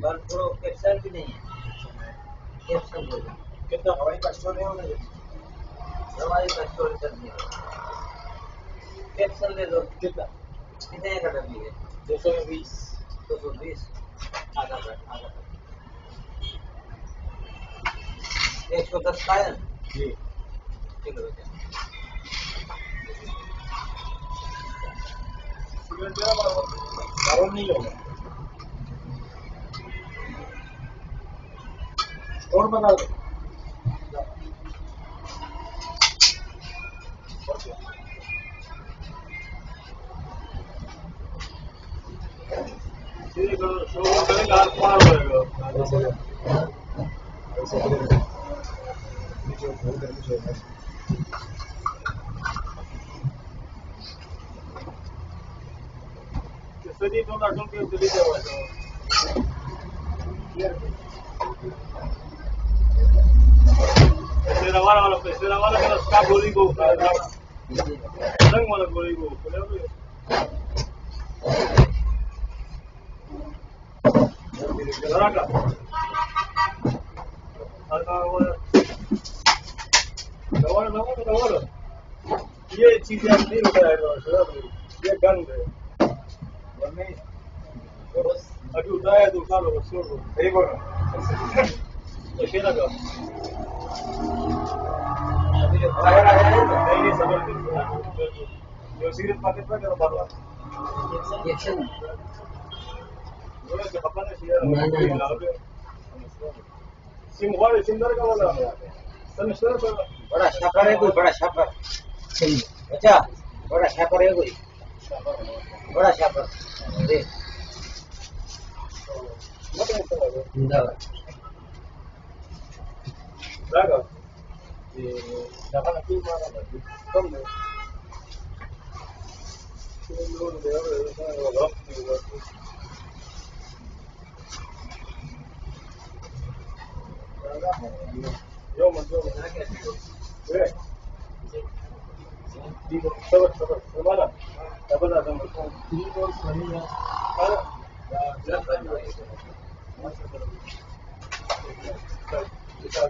पर pro capsule भी नहीं है। कैप्सूल बोलो कितना हवाई का स्टोर है उन्हें हवाई का स्टोर करनी है। कैप्सूल ले लो कितना कितने का डब्बी है 220 220 आधा कर 110 का है जी ठीक है बेटा नहीं होगा और बना दो पैसे वाला मेरा स्टाफ गोली को रंग वाला गोली को ये चीज नहीं उठाएगा ये गंद है अभी उठाया तो उठा लो छोड़ दो सही बोलो कैसे लगा अभी जो फायर आया है नहीं समझ जो सीरियस मार्केट में करो बाबा एक्शन बोले जो अपन ने शेयर सिम वाले सिंदर का वाला समझते हो बड़ा छापर है कोई बड़ा छापर सही अच्छा बड़ा छापर है कोई बड़ा छापर देख Draga. Dapat lagi mana lagi? Kamu. Dulu dia orang Yo masuk. Eh. Di sabar. Mana? Dapat ada masuk. Ini bos ini ya. Mana? Ya, jelas tadi. Masuk. Kita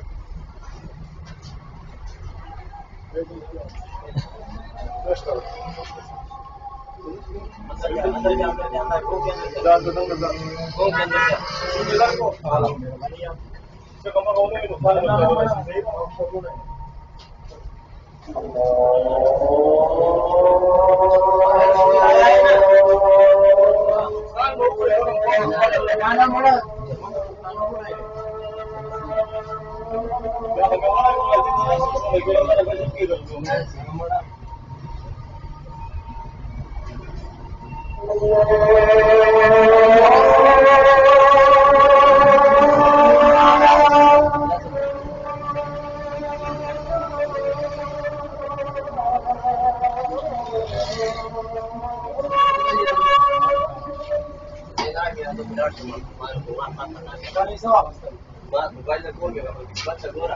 Banyak gol ya, baca gol.